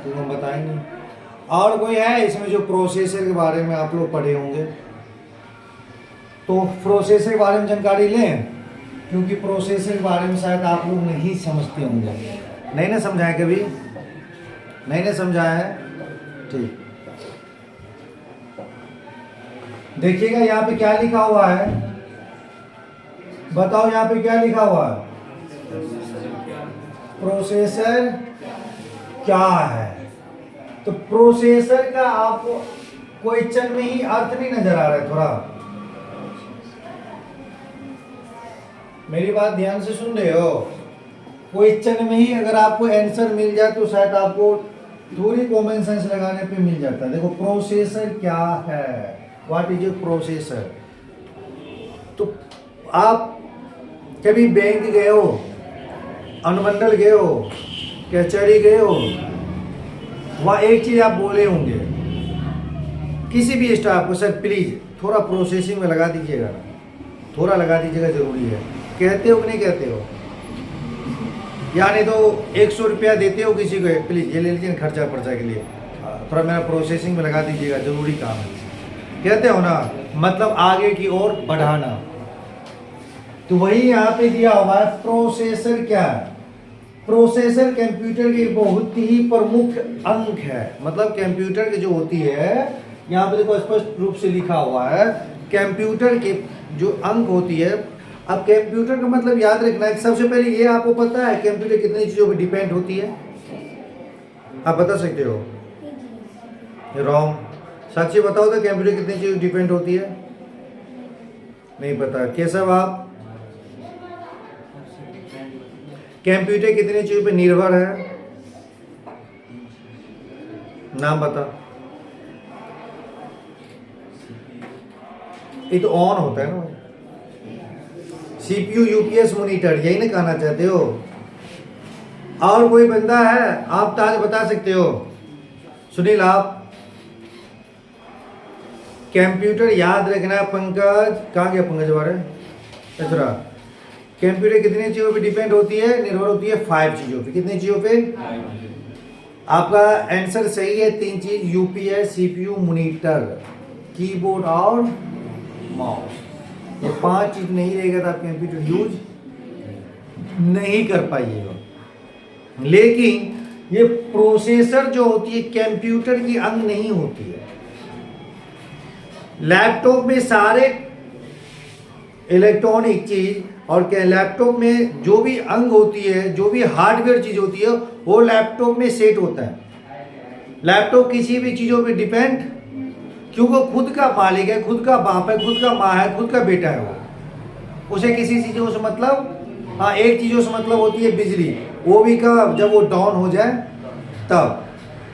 क्योंकि हम बताएंगे। और कोई है इसमें जो प्रोसेसर के बारे में आप लोग पढ़े होंगे, तो प्रोसेसर के बारे में जानकारी लें, क्योंकि प्रोसेसर के बारे में शायद आप लोग नहीं समझते होंगे। नहीं ना समझाए कभी? नहीं ना समझाया है? ठीक, देखिएगा यहाँ पे क्या लिखा हुआ है, बताओ यहाँ पे क्या लिखा हुआ है? प्रोसेसर क्या है? तो प्रोसेसर का आपको क्वेश्चन में ही अर्थ नहीं नजर आ रहा है? थोड़ा मेरी बात ध्यान से सुन रहे हो? क्वेश्चन में ही अगर आपको आंसर मिल जाए तो शायद आपको थोड़ी कॉमन सेंस लगाने पे मिल जाता है। देखो प्रोसेसर क्या है, व्हाट इज ए प्रोसेसर। तो आप कभी बैंक गए हो, अनुमंडल गए हो, कचहरी गए हो, वहाँ एक चीज आप बोले होंगे किसी भी स्टाफ को, सर प्लीज थोड़ा प्रोसेसिंग में लगा दीजिएगा, थोड़ा लगा दीजिएगा, जरूरी है। कहते हो कि नहीं कहते हो? यानी तो 100 रुपया देते हो किसी को, प्लीज ये ले लीजिए खर्चा पर्चा के लिए, थोड़ा मेरा प्रोसेसिंग में लगा दीजिएगा, जरूरी काम है, कहते हो ना, मतलब आगे की ओर बढ़ाना। तो वही यहाँ पे दिया हुआ है। प्रोसेसर क्या है? प्रोसेसर कंप्यूटर की बहुत ही प्रमुख अंग है। मतलब कंप्यूटर की जो होती है, यहाँ पे देखो स्पष्ट रूप से लिखा हुआ है, कंप्यूटर के जो अंग होती है। अब कंप्यूटर का मतलब याद रखना है, सबसे पहले ये आपको पता है कंप्यूटर कितनी चीजों पर डिपेंड होती है? आप बता सकते हो? रॉन्ग। साक्षी बताओ तो कंप्यूटर कितनी चीजों डिपेंड होती है? नहीं पता। केशव आप? कंप्यूटर कितनी चीजों पे निर्भर है? नाम बता। ये तो ऑन होता है ना, सीपीयू, यूपीएस, मॉनिटर, यही ना कहना चाहते हो? और कोई बंदा है आप ताज बता सकते हो? सुनील आप? कंप्यूटर याद रखना। पंकज कहाँ गया? पंकज बारे अच्छा, कंप्यूटर कितनी चीजों पे डिपेंड होती है? निर्भर होती है 5 चीजों पे। कितनी चीजों पे? आपका आंसर सही है। 3 चीज, यूपीएस, सीपीयू, मॉनिटर, कीबोर्ड और माउस। ये 5 चीज नहीं रहेगा तो आप कंप्यूटर यूज नहीं कर पाइएगा। लेकिन ये प्रोसेसर जो होती है कंप्यूटर की अंग नहीं होती है। लैपटॉप में सारे इलेक्ट्रॉनिक चीज और क्या, लैपटॉप में जो भी अंग होती है, जो भी हार्डवेयर चीज होती है, वो लैपटॉप में सेट होता है। लैपटॉप किसी भी चीजों पे डिपेंड, क्योंकि खुद का मालिक है, खुद का बाप है, खुद का माँ है, खुद का बेटा है। वो उसे किसी चीजों से मतलब, हाँ एक चीजों से मतलब होती है बिजली, वो भी कब? जब वो डाउन हो जाए तब।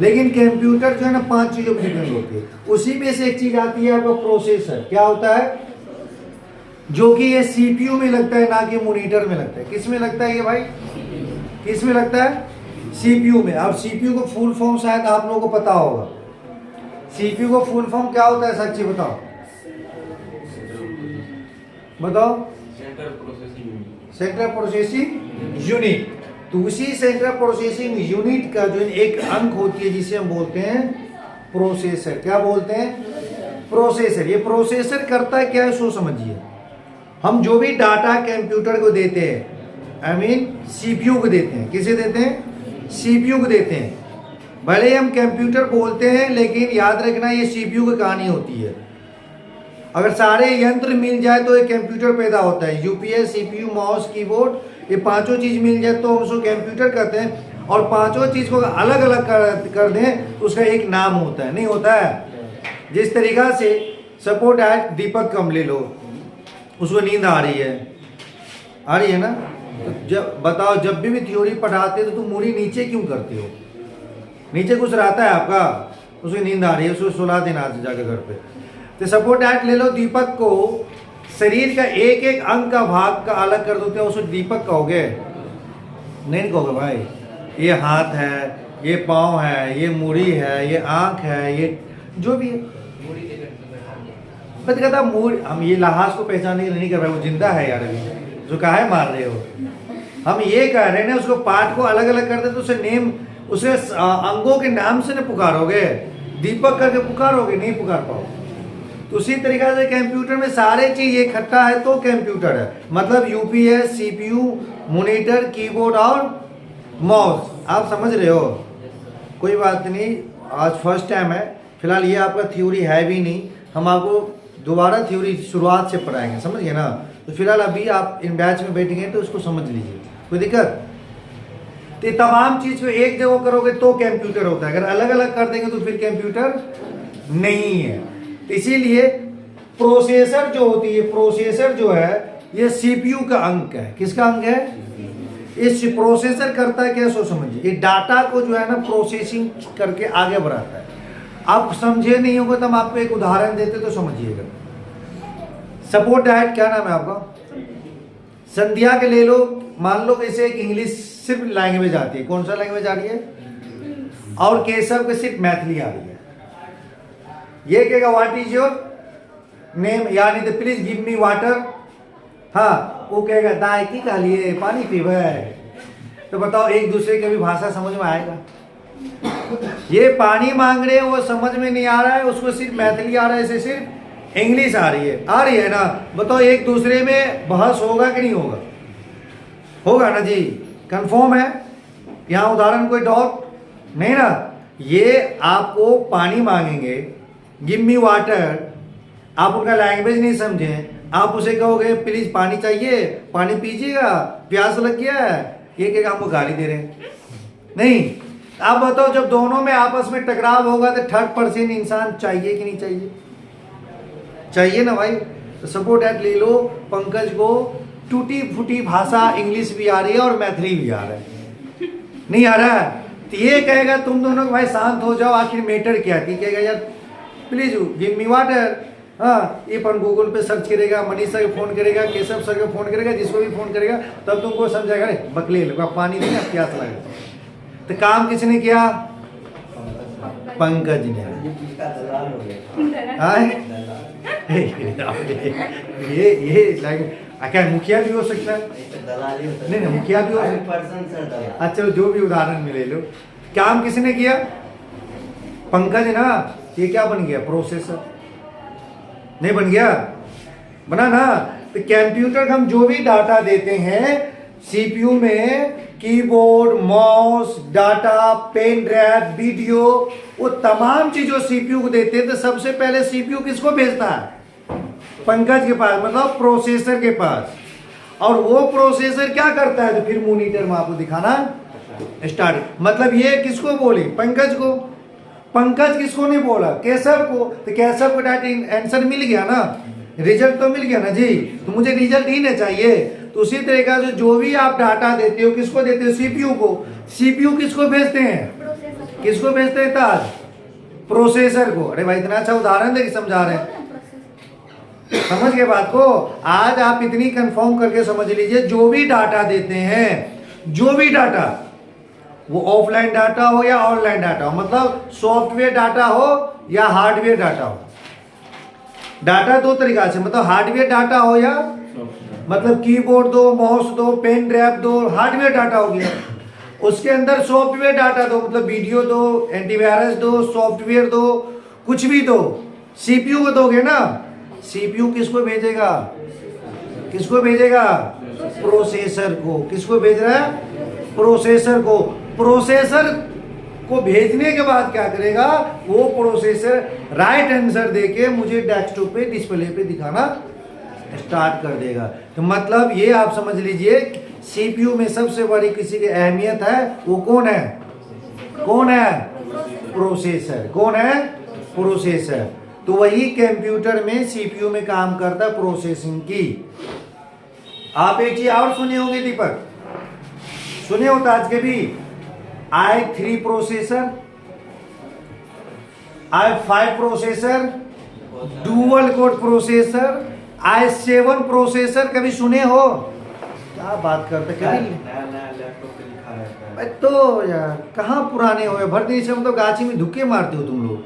लेकिन कंप्यूटर जो है ना 5 चीजों पर डिपेंड होती है। उसी में से एक चीज आती है आपका प्रोसेसर। क्या होता है? जो कि ये सीपीयू में लगता है, ना कि मॉनिटर में लगता है। किस में लगता है ये भाई? किस में लगता है? सीपीयू में। अब सीपीयू को फुल फॉर्म शायद आप लोगों को पता होगा। सीपीयू को फुल फॉर्म क्या होता है? सच्ची बताओ, बताओ। Central processing unit. तो उसी सेंट्रल प्रोसेसिंग यूनिट का जो एक अंक होती है जिसे हम बोलते हैं प्रोसेसर। क्या बोलते हैं? प्रोसेसर। ये प्रोसेसर करता है क्या है सो समझिए। हम जो भी डाटा कंप्यूटर को देते हैं, आई मीन सीपीयू को देते हैं। किसे देते हैं? सीपीयू को देते हैं। भले हम कंप्यूटर बोलते हैं, लेकिन याद रखना ये सीपीयू की कहानी होती है। अगर सारे यंत्र मिल जाए तो एक कंप्यूटर पैदा होता है। यूपीएस, सीपीयू, माउस, कीबोर्ड, ये 5 चीज मिल जाए तो हम उसको कंप्यूटर कहते हैं। और 5 चीज को अलग अलग कर दें तो उसका एक नाम होता है, नहीं होता है? जिस तरीका से सपोर्ट आज दीपक कम ले लो, उसको नींद आ रही है ना? तो जब बताओ, जब भी थ्योरी पढ़ाते तो तुम मुड़ी नीचे क्यों करते हो? नीचे कुछ रहता है आपका, उसकी नींद आ रही है, उसको सुला देना आज जाकर घर पे। तो सपोर्ट ऐड ले लो। दीपक को शरीर का एक एक अंग का भाग का अलग कर देते हो, उसको दीपक कहोगे? नहीं कहोगे भाई। ये हाथ है, ये पाँव है, ये मुड़ी है, ये आंख है, ये जो भी है। पता कहता हम ये लाहास को पहचानने के लिए नहीं कर रहे, वो जिंदा है यार, अभी जो काहे मार रहे हो? हम ये कह रहे हैं ना, उसको पार्ट को अलग अलग कर दे तो उसे नेम, उसे अंगों के नाम से नहीं पुकारोगे, दीपक करके पुकारोगे, नहीं पुकार पाओगे। तो उसी तरीका से कंप्यूटर में सारे चीज इकट्ठा है तो कंप्यूटर है। मतलब यूपीएस, सीपीयू, मॉनिटर, कीबोर्ड और माउस। आप समझ रहे हो? कोई बात नहीं, आज फर्स्ट टाइम है, फिलहाल ये आपका थ्योरी है भी नहीं, हम आपको दोबारा थ्योरी शुरुआत से पढ़ाएंगे, समझ गए ना। तो फिलहाल अभी आप इन बैच में बैठेंगे तो उसको समझ लीजिए, कोई दिक्कत। तो ये तमाम चीज को एक जगह करोगे तो कंप्यूटर होता है, अगर अलग अलग कर देंगे तो फिर कंप्यूटर नहीं है। तो इसीलिए प्रोसेसर जो होती है, प्रोसेसर जो है ये सीपीयू का अंग है। किसका अंग है? इस प्रोसेसर करता है क्या, सो समझिए। ये डाटा को जो है ना प्रोसेसिंग करके आगे बढ़ाता है। आप समझे नहीं होगा तो हम आपको एक उदाहरण देते तो समझिएगा। सपोर्ट डैट, क्या नाम है आपका? संध्या के ले लो, मान लो कैसे एक इंग्लिश सिर्फ लैंग्वेज आती है, कौन सा लैंग्वेज आ रही है? और केशव के सिर्फ मैथिली आ रही है। ये कहेगा व्हाट इज योर नेम, यानी तो प्लीज गिव मी वाटर। हाँ, वो कहेगा दाई की कह लिए पानी पीवे। तो बताओ एक दूसरे की भी भाषा समझ में आएगा? ये पानी मांग रहे हैं, वो समझ में नहीं आ रहा है, उसको सिर्फ मैथिली आ रहा है, इसे सिर्फ इंग्लिश आ रही है ना। बताओ एक दूसरे में बहस होगा कि नहीं होगा? होगा ना जी, कंफर्म है। यहाँ उदाहरण कोई डाउट नहीं ना। ये आपको पानी मांगेंगे, गिव मी वाटर, आप उनका लैंग्वेज नहीं समझे, आप उसे कहोगे प्लीज पानी चाहिए, पानी पीजिएगा, प्यास लग गया है, ये कहेगा हमको गाली दे रहे हैं। नहीं, आप बताओ जब दोनों में आपस में टकराव होगा तो थर्ड पर्सन इंसान चाहिए कि नहीं चाहिए? चाहिए ना भाई। तो सपोर्ट एट ले लो, पंकज को टूटी फूटी भाषा इंग्लिश भी आ रही है और मैथिली भी आ रहा है, नहीं आ रहा है? तो ये कहेगा तुम दोनों भाई शांत हो जाओ, आखिर मैटर क्या थी? कहेगा यार प्लीज गिव मी वाटर। हाँ, ये पर गूगल पे सर्च करेगा, मनीष सर को फोन करेगा, केशव सर को फोन करेगा, जिसको भी फोन करेगा, तब तुमको समझाएगा अरे बकले लोग पानी देना, प्यास लगे। तो काम किसने किया? पंकज ने। ये क्या मुखिया भी हो सकता है? नहीं, मुखिया भी हो सकता है। अच्छा, जो भी उदाहरण में ले लो, काम किसने किया? पंकज ना। ये क्या बन गया? प्रोसेसर। नहीं बन गया? बना ना। तो कंप्यूटर हम जो भी डाटा देते हैं सीपीयू में, keyboard, mouse, data, pen drive, video, वो तमाम चीजों सीपीयू को देते हैं। तो सबसे पहले सीपीयू किसको भेजता है? पंकज के पास, मतलब प्रोसेसर के पास। और वो प्रोसेसर क्या करता है? तो फिर मॉनिटर में आपको दिखाना स्टार्ट। मतलब ये किसको बोली? पंकज को। पंकज किसको नहीं बोला? केशव को। तो केशव को डाटा आंसर मिल गया ना, रिजल्ट तो मिल गया ना जी। तो मुझे रिजल्ट ही ना चाहिए। तो उसी तरीका से जो भी आप डाटा देते हो किसको देते हो? सीपीयू को। सीपीयू किसको भेजते हैं? किसको भेजते हैं ताज? प्रोसेसर को। अरे भाई इतना अच्छा उदाहरण देके समझा रहे हैं, समझ गए बात को? आज आप इतनी कंफर्म करके समझ लीजिए, जो भी डाटा देते हैं, जो भी डाटा, वो ऑफलाइन डाटा हो या ऑनलाइन डाटा हो, मतलब सॉफ्टवेयर डाटा हो या हार्डवेयर डाटा हो। डाटा दो तरीका से, मतलब हार्डवेयर डाटा हो या मतलब कीबोर्ड दो, माउस दो, पेन ड्राइव दो, हार्डवेयर डाटा हो गया। उसके अंदर सॉफ्टवेयर डाटा दो, मतलब वीडियो दो, एंटीवायरस दो, सॉफ्टवेयर दो, कुछ भी दो, सीपीयू को दोगे ना। सीपीयू किसको भेजेगा? किसको भेजेगा? प्रोसेसर को। किसको भेज रहा है? प्रोसेसर को। प्रोसेसर को भेजने के बाद क्या करेगा? वो प्रोसेसर राइट आंसर देके मुझे डेस्कटॉप पे, डिस्प्ले पे दिखाना स्टार्ट कर देगा। तो मतलब ये आप समझ लीजिए, सीपीयू में सबसे बड़ी किसी की अहमियत है, वो कौन है? कौन है? प्रोसेसर। कौन है? प्रोसेसर। तो वही कंप्यूटर में सीपीयू में काम करता है, प्रोसेसिंग की। आप एक चीज और सुने होंगे दीपक, सुने हो आज के भी? i3 processor, i5 processor, dual core processor, i7 processor, कभी सुने हो? क्या बात करते कभी? तो यार कहाँ पुराने हो, भर दिन से मतलब गाछी में धुक्के मारते हो तुम लोग।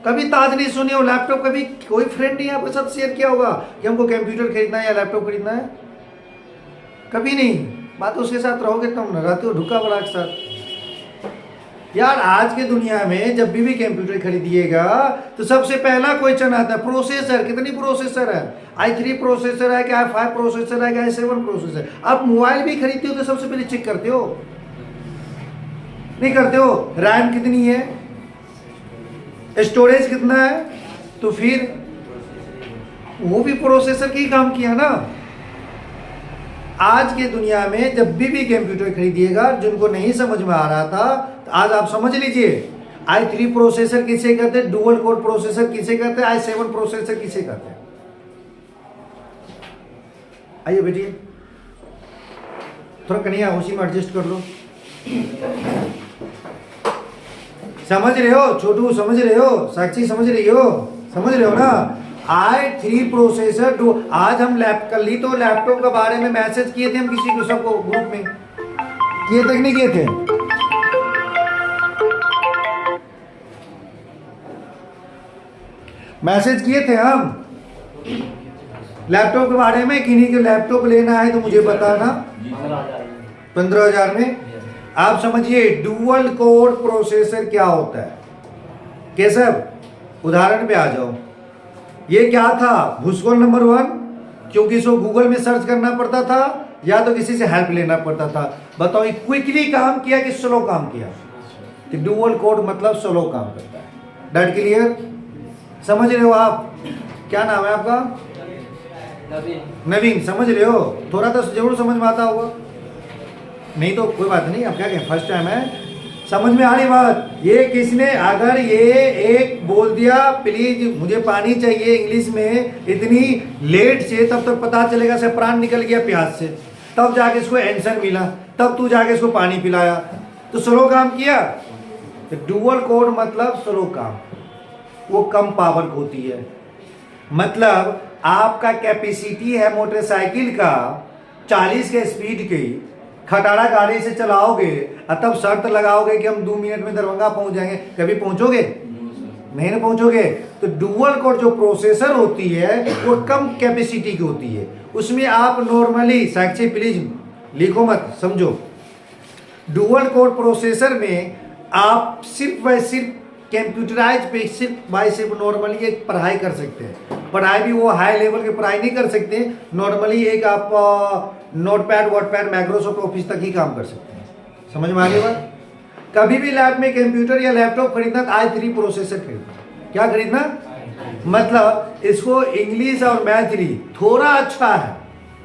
कभी ताज नहीं सुने हो? लैपटॉप कभी कोई फ्रेंड नहीं आपके साथ शेयर किया होगा कि हमको कंप्यूटर खरीदना है या लैपटॉप खरीदना है? कभी नहीं। बात उसके साथ रहोगे तुम, रहते हो ढुक्का बड़ा के साथ। यार आज के दुनिया में जब भी कंप्यूटर खरीदिएगा तो सबसे पहला क्वेश्चन आता है प्रोसेसर, कितनी प्रोसेसर है, i3 प्रोसेसर है क्या, i5 प्रोसेसर है क्या, i7 प्रोसेसर। आप मोबाइल भी खरीदते हो तो सबसे पहले चेक करते हो, नहीं करते हो? रैम कितनी है, स्टोरेज कितना है, तो फिर वो भी प्रोसेसर की काम किया ना। आज के दुनिया में जब भी कंप्यूटर खरीदिएगा, जिनको नहीं समझ में आ रहा था तो आज आप समझ लीजिए। i3 प्रोसेसर किसे कहते हैं, डुअल कोर प्रोसेसर किसे कहते हैं, i7 प्रोसेसर किसे कहते हैं। आइए बेटिए, थोड़ा कन्हैया उसी में एडजस्ट कर लो। समझ रहे हो छोटू, समझ रहे हो साक्षी, समझ रही हो, समझ रहे हो ना। i3 प्रोसेसर आज हम कल ही तो लैपटॉप के बारे में मैसेज किए थे हम किसी को, सबको ग्रुप में किए तक नहीं किए थे। मैसेज किए थे हम लैपटॉप के बारे में, किन्हीं के लैपटॉप लेना है तो मुझे बताना। 15,000 में। आप समझिए डुअल कोर प्रोसेसर क्या होता है। केशव उदाहरण पे आ जाओ। ये क्या था, भूसकोल नंबर 1, क्योंकि इसको गूगल में सर्च करना पड़ता था या तो किसी से हेल्प लेना पड़ता था। बताओ ये क्विकली काम किया कि स्लो काम किया। तो डुअल कोड मतलब स्लो काम करता है। डेट क्लियर, समझ रहे हो आप? क्या नाम है आपका? नवीन। समझ रहे हो? थोड़ा तो जरूर समझ में आता होगा, नहीं तो कोई बात नहीं। अब क्या कहें, फर्स्ट टाइम है, समझ में आ रही बात। ये किसने अगर ये एक बोल दिया प्लीज मुझे पानी चाहिए इंग्लिश में इतनी लेट से, तब तक पता चलेगा से प्राण निकल गया प्यास से, तब जाके इसको आंसर मिला, तब तू जाके इसको पानी पिलाया, तो स्लो काम किया। तो डुअल कोड मतलब स्लो काम, वो कम पावर होती है। मतलब आपका कैपेसिटी है मोटरसाइकिल का 40 के स्पीड की, खटारा गाड़ी से चलाओगे और तब शर्त लगाओगे कि हम 2 मिनट में दरभंगा पहुंच जाएंगे, कभी पहुंचोगे? नहीं ना पहुंचोगे। तो डुअल कोर जो प्रोसेसर होती है वो कम कैपेसिटी की होती है। उसमें आप नॉर्मली, साक्षी प्लीज लिखो मत, समझो। डुअल कोर प्रोसेसर में आप सिर्फ व सिर्फ कंप्यूटराइज पे सिर्फ बाय सिर्फ नॉर्मली एक पढ़ाई कर सकते हैं। पढ़ाई भी वो हाई लेवल की पढ़ाई नहीं कर सकते, नॉर्मली एक आप नोटपैड वॉटपैड माइक्रोसॉफ्ट ऑफिस तक ही काम कर सकते हैं। समझ में आ रही बात? कभी भी लैब में कंप्यूटर या लैपटॉप खरीदना तो i3 प्रोसेसर खरीदना। क्या खरीदना? मतलब इसको इंग्लिश और मैथिली थोड़ा अच्छा है,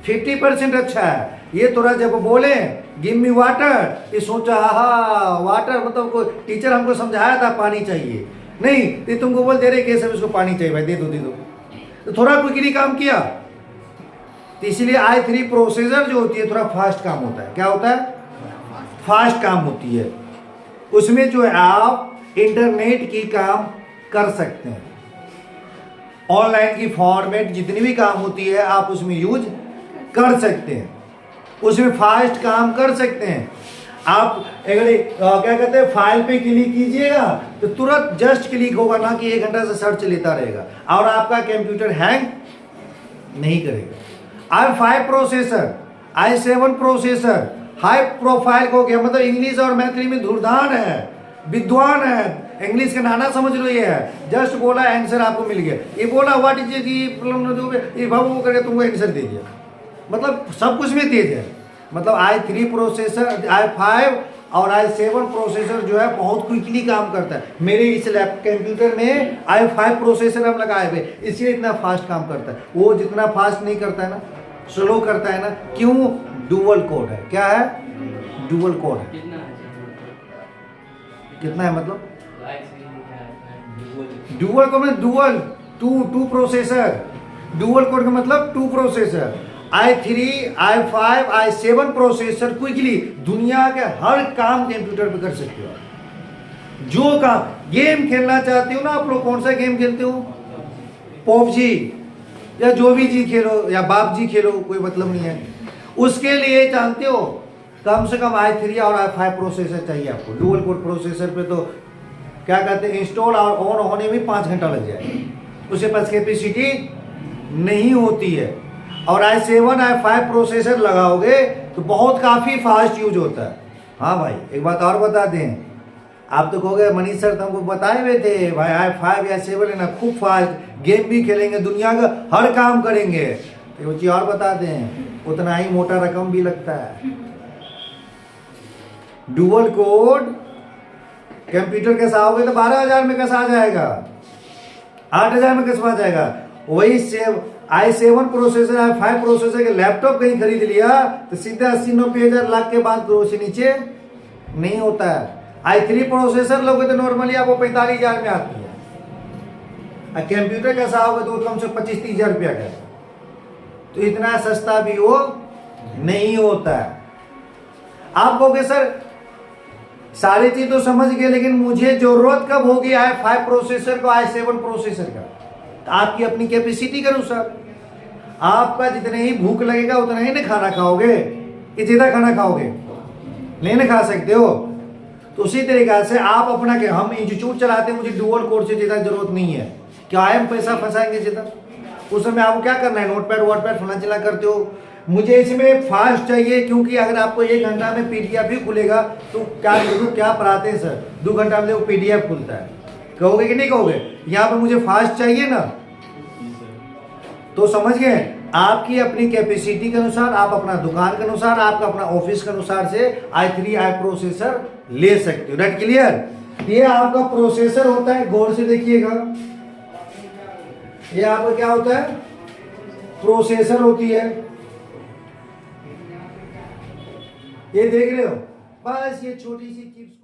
50% अच्छा है। ये थोड़ा जब बोले गिव मी वाटर, ये सोचा हा वाटर मतलब टीचर हमको समझाया था पानी चाहिए, नहीं तो तुमको बोल दे रहे कैसे इसको पानी चाहिए भाई, दे दो दे दो, तो थोड़ा क्विकली काम किया। तो इसलिए i3 प्रोसेसर जो होती है थोड़ा फास्ट काम होता है। क्या होता है? फास्ट काम होती है। उसमें जो है आप इंटरनेट की काम कर सकते हैं, ऑनलाइन की फॉर्मेट जितनी भी काम होती है आप उसमें यूज कर सकते हैं, उसमें फास्ट काम कर सकते हैं। आप अगर क्या कहते हैं फाइल पे क्लिक कीजिएगा तो तुरंत जस्ट क्लिक होगा, ना कि 1 घंटा से सर्च लेता रहेगा, और आपका कंप्यूटर हैंग नहीं करेगा। i5 processor, i7 processor high profile हो गया, मतलब इंग्लिश और मैथिली में धुरधान है, विद्वान है। इंग्लिश का नाना समझ लो, ये है जस्ट बोला आंसर आपको मिल गया। ये बोला व्हाट इज ये बाबू करके तुमको आंसर दे दिया, मतलब सब कुछ में तेज है। मतलब i3 प्रोसेसर, i5 और i7 प्रोसेसर जो है बहुत क्विकली काम करता है। मेरे इस लैप कंप्यूटर में i5 प्रोसेसर हम लगाए हुए, इसलिए इतना फास्ट काम करता है। वो जितना फास्ट नहीं करता है ना, स्लो करता है ना, क्यों? डुअल कोड है। क्या है? डुअल कोड है। कितना है मतलब? डुअल कोड में dual two processor, dual code का मतलब 2 processor. i3, i5, i7 processor quickly दुनिया के हर काम कंप्यूटर पे कर सकते हो। जो काम गेम खेलना चाहते हो ना आप लोग, कौन सा गेम खेलते हो? पबजी या जो भी जी खेलो या बाप जी खेलो, कोई मतलब नहीं है। उसके लिए जानते हो कम से कम i3 और i5 प्रोसेसर चाहिए आपको। डुअल कोड प्रोसेसर पे तो क्या कहते हैं इंस्टॉल और ऑन होने में 5 घंटा लग जाएगा, उसके पास कैपेसिटी नहीं होती है। और i7 i5 प्रोसेसर लगाओगे तो बहुत काफ़ी फास्ट यूज होता है। हाँ भाई, एक बात और बता दें, आप तो कहोगे मनीष सर तो हमको बताए हुए थे भाई i5 या 7 है ना, खूब फास्ट गेम भी खेलेंगे, दुनिया का हर काम करेंगे। तो वो चीज और बताते हैं, उतना ही मोटा रकम भी लगता है। डुअल कोड कंप्यूटर कैसा आओगे तो 12,000 में कैसा आ जाएगा, 8,000 में कैसा आ जाएगा। वही i7 प्रोसेसर i5 प्रोसेसर के लैपटॉप कहीं खरीद लिया तो सीधे 80-90 लाख के बाद से नीचे नहीं होता है। i3 प्रोसेसर लोगे तो नॉर्मली आपको 45,000 में आती है। कंप्यूटर कैसा होगा तो कम से 25-30 हजार रुपया का, तो इतना सस्ता भी वो नहीं होता है। आप कहोगे सर सारी चीज तो समझ गए, लेकिन मुझे जरूरत कब होगी i5 प्रोसेसर को i7 प्रोसेसर का। आपकी अपनी कैपेसिटी के अनुसार, आपका जितने ही भूख लगेगा उतना ही ना खाना खाओगे, कि ज्यादा खाना खाओगे नहीं ना खा सकते हो। तो उसी तरीका से आप अपना के हम इंस्टीट्यूट चलाते हैं, मुझे डुअल कोर्स से ज्यादा जरूरत नहीं है, क्या हम पैसा फंसाएंगे ज्यादा। उस समय आपको क्या करना है, नोटपैड वोटपैड फला चला करते हो। मुझे इसमें फास्ट चाहिए, क्योंकि अगर आपको 1 घंटा में पीडीएफ भी खुलेगा तो क्या पढ़ाते हैं सर, 2 घंटा में वो पीडीएफ खुलता है, कहोगे कि नहीं कहोगे। यहाँ पे मुझे फास्ट चाहिए ना, तो समझ गए। आपकी अपनी कैपेसिटी के अनुसार, आप अपना दुकान के अनुसार, आपका अपना ऑफिस के अनुसार से i3 प्रोसेसर ले सकते हो। That clear. ये आपका प्रोसेसर होता है, गौर से देखिएगा, ये आपका क्या होता है, प्रोसेसर होती है, ये देख रहे हो। बस ये छोटी सी चिप्स